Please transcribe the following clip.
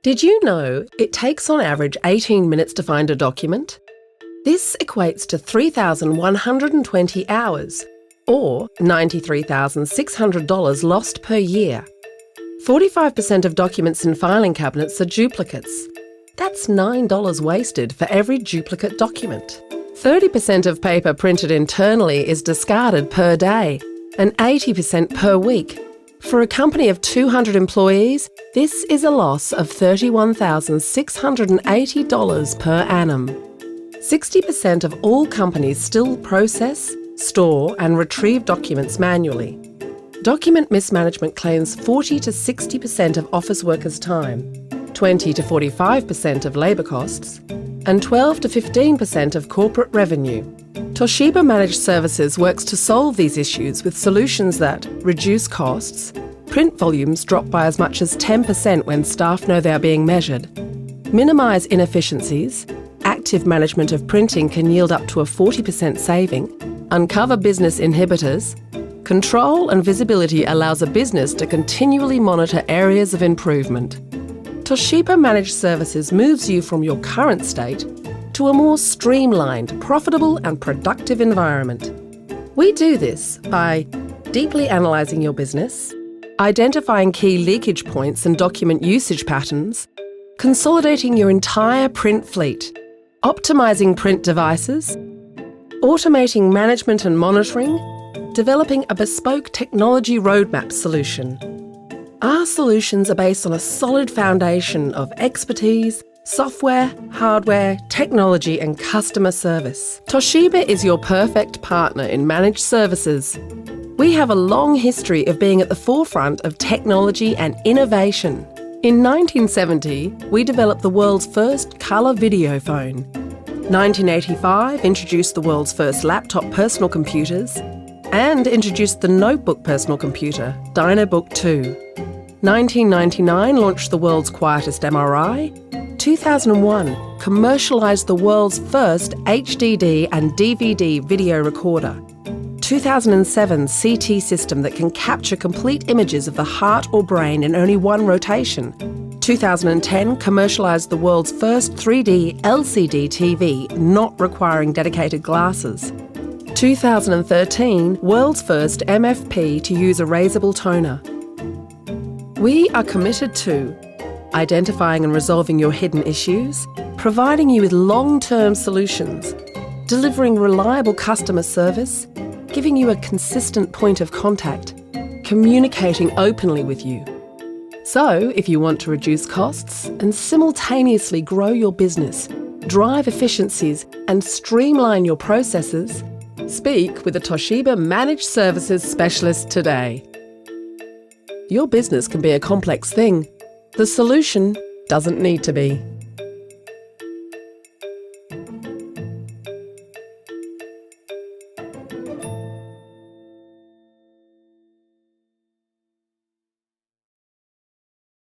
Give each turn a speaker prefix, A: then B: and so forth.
A: Did you know it takes on average 18 minutes to find a document? This equates to 3,120 hours, or $93,600 lost per year. 45% of documents in filing cabinets are duplicates. That's $9 wasted for every duplicate document. 30% of paper printed internally is discarded per day, and 80% per week. For a company of 200 employees, this is a loss of $31,680 per annum. 60% of all companies still process, store and retrieve documents manually. Document mismanagement claims 40 to 60% of office workers' time, 20 to 45% of labour costs, and 12 to 15% of corporate revenue. Toshiba Managed Services works to solve these issues with solutions that reduce costs, print volumes drop by as much as 10% when staff know they are being measured, minimise inefficiencies, active management of printing can yield up to a 40% saving, uncover business inhibitors, control and visibility allows a business to continually monitor areas of improvement. Toshiba Managed Services moves you from your current state to a more streamlined, profitable and productive environment. We do this by deeply analysing your business, identifying key leakage points and document usage patterns, consolidating your entire print fleet, optimising print devices, automating management and monitoring, developing a bespoke technology roadmap solution. Our solutions are based on a solid foundation of expertise, software, hardware, technology and customer service. Toshiba is your perfect partner in managed services. We have a long history of being at the forefront of technology and innovation. In 1970, we developed the world's first colour video phone. 1985 introduced the world's first laptop personal computers and introduced the notebook personal computer, Dynabook 2. 1999 launched the world's quietest MRI. 2001 commercialised the world's first HDD and DVD video recorder. 2007 CT system that can capture complete images of the heart or brain in only one rotation. 2010 commercialised the world's first 3D LCD TV not requiring dedicated glasses. 2013 world's first MFP to use erasable toner. We are committed to identifying and resolving your hidden issues, providing you with long-term solutions, delivering reliable customer service, giving you a consistent point of contact, communicating openly with you. So, if you want to reduce costs and simultaneously grow your business, drive efficiencies and streamline your processes, speak with a Toshiba Managed Services specialist today. Your business can be a complex thing. The solution doesn't need to be.